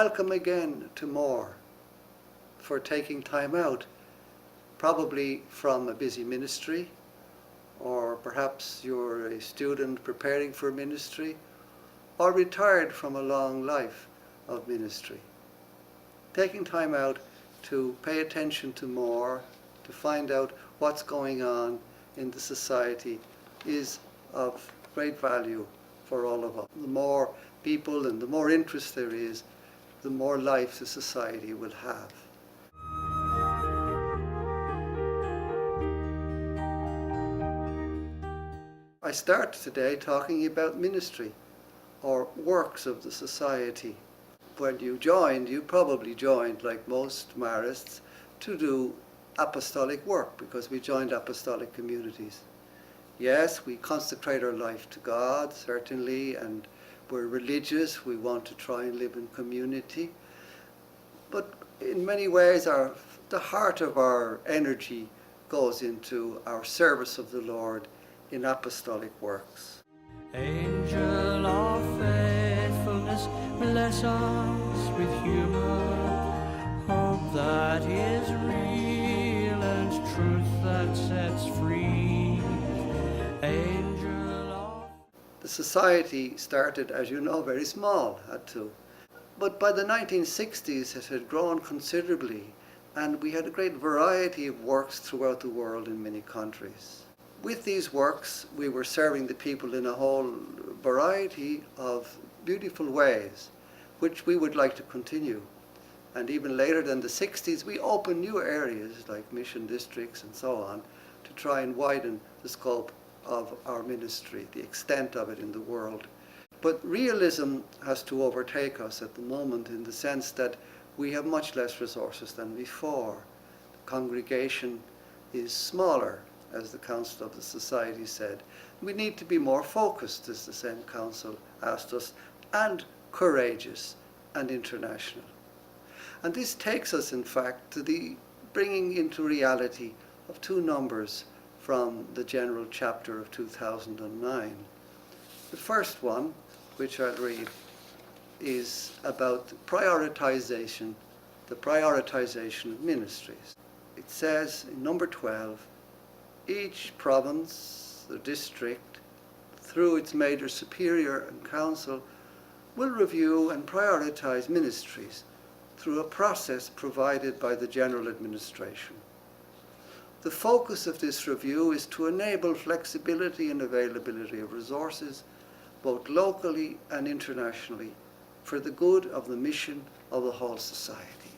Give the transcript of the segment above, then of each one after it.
welcome again to more for taking time out, probably from a busy ministry, or perhaps you're a student preparing for ministry, or retired from a long life of ministry. Taking time out to pay attention to more, to find out what's going on in the society is of great value for all of us. The more people and the more interest there is, the more life the society will have. I start today talking about ministry, or works of the society. When you probably joined, like most Marists, to do apostolic work, because we joined apostolic communities. Yes, we consecrate our life to God, certainly, and we're religious, we want to try and live in community. But in many ways, the heart of our energy goes into our service of the Lord in apostolic works. Angel of faithfulness, bless us with humor, hope that is real and truth that sets free. Angel of... The society started, as you know, very small, had to. But by the 1960s it had grown considerably, and we had a great variety of works throughout the world in many countries. With these works, we were serving the people in a whole variety of beautiful ways, which we would like to continue. And even later than the 60s, we opened new areas like mission districts and so on to try and widen the scope of our ministry, the extent of it in the world. But realism has to overtake us at the moment in the sense that we have much less resources than before. The congregation is smaller, as the Council of the Society said. We need to be more focused, as the same council asked us, and courageous and international. And this takes us, in fact, to the bringing into reality of two numbers from the general chapter of 2009. The first one, which I'll read, is about the prioritization of ministries. It says in number 12, each province, the district, through its major superior and council, will review and prioritize ministries through a process provided by the general administration. The focus of this review is to enable flexibility and availability of resources, both locally and internationally, for the good of the mission of the whole society.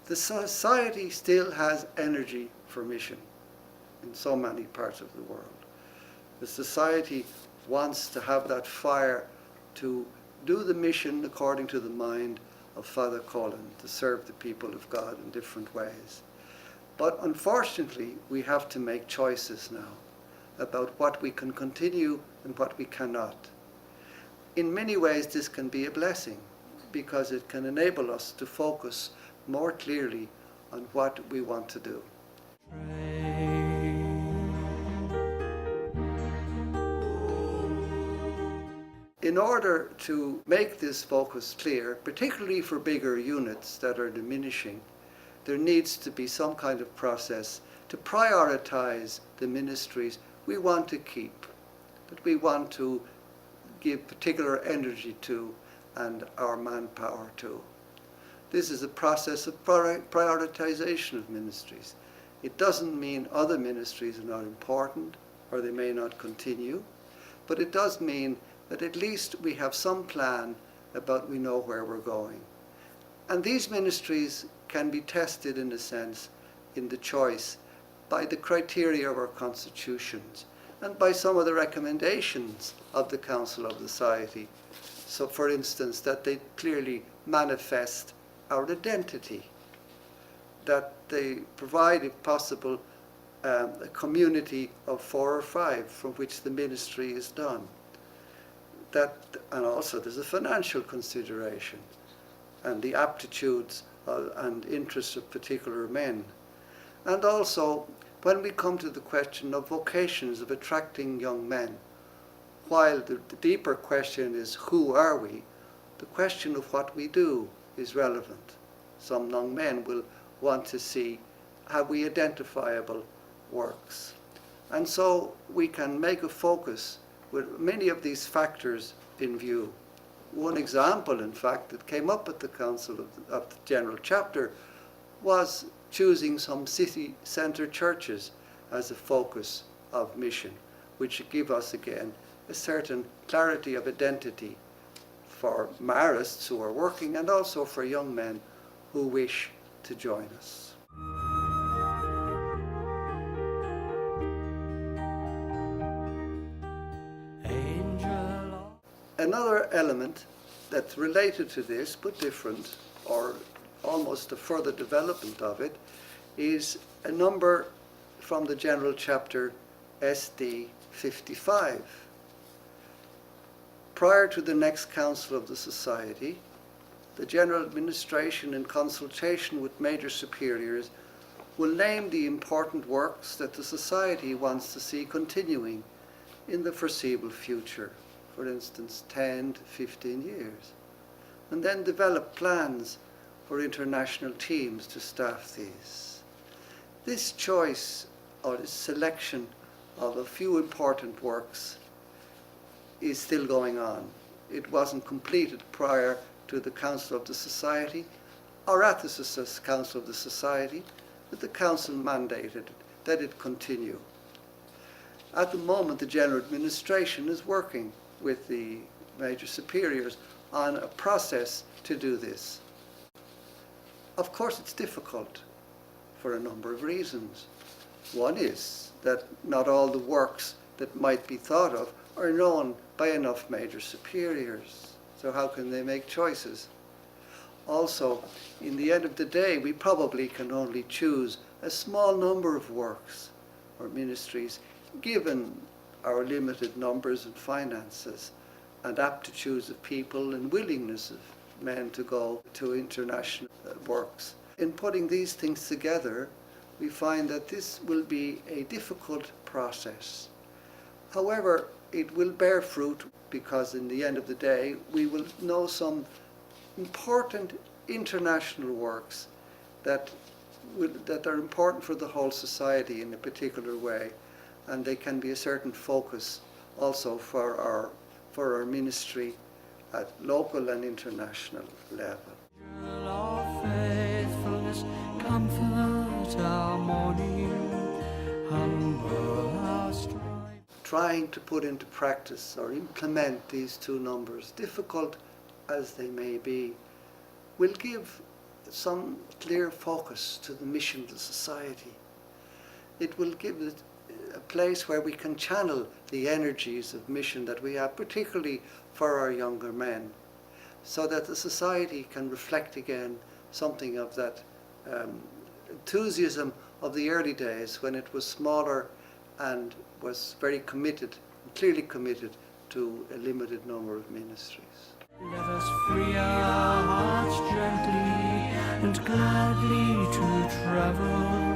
The society still has energy for mission in so many parts of the world. The society wants to have that fire to do the mission according to the mind of Father Colin, to serve the people of God in different ways. But unfortunately, we have to make choices now about what we can continue and what we cannot. In many ways, this can be a blessing because it can enable us to focus more clearly on what we want to do. In order to make this focus clear, particularly for bigger units that are diminishing, there needs to be some kind of process to prioritize the ministries we want to keep, that we want to give particular energy to and our manpower to. This is a process of prioritization of ministries. It doesn't mean other ministries are not important or they may not continue, but it does mean that at least we have some plan about we know where we're going. And these ministries can be tested, in a sense, in the choice by the criteria of our constitutions and by some of the recommendations of the Council of the Society. So, for instance, that they clearly manifest our identity, that they provide, if possible, a community of 4 or 5 from which the ministry is done. And also there's a financial consideration and the aptitudes and interests of particular men. And also, when we come to the question of vocations, of attracting young men, while the deeper question is who are we, the question of what we do is relevant. Some young men will want to see, have we identifiable works? And so we can make a focus with many of these factors in view. One example, in fact, that came up at the Council of the General Chapter was choosing some city centre churches as a focus of mission, which give us again a certain clarity of identity for Marists who are working and also for young men who wish to join us. Another element that's related to this but different, or almost a further development of it, is a number from the General Chapter SD 55. Prior to the next Council of the Society, the General Administration, in consultation with major superiors, will name the important works that the Society wants to see continuing in the foreseeable future, for instance 10 to 15 years, and then develop plans for international teams to staff these. This choice or this selection of a few important works is still going on. It wasn't completed prior to the Council of the Society or at the Council of the Society, but the Council mandated that it continue. At the moment, the General Administration is working with the major superiors on a process to do this. Of course, it's difficult for a number of reasons. One is that not all the works that might be thought of are known by enough major superiors. So how can they make choices? Also, in the end of the day, we probably can only choose a small number of works or ministries given our limited numbers and finances and aptitudes of people and willingness of men to go to international works. In putting these things together, we find that this will be a difficult process. However, it will bear fruit because in the end of the day, we will know some important international works that are important for the whole society in a particular way, and they can be a certain focus also for our ministry at local and international level. Of faithfulness, comfort our mourning, humble our strife. Trying to put into practice or implement these two numbers, difficult as they may be, will give some clear focus to the mission of the society. It will give it a place where we can channel the energies of mission that we have, particularly for our younger men, so that the society can reflect again something of that enthusiasm of the early days when it was smaller and was very committed, clearly committed to a limited number of ministries. Let us free our hearts gently and gladly to travel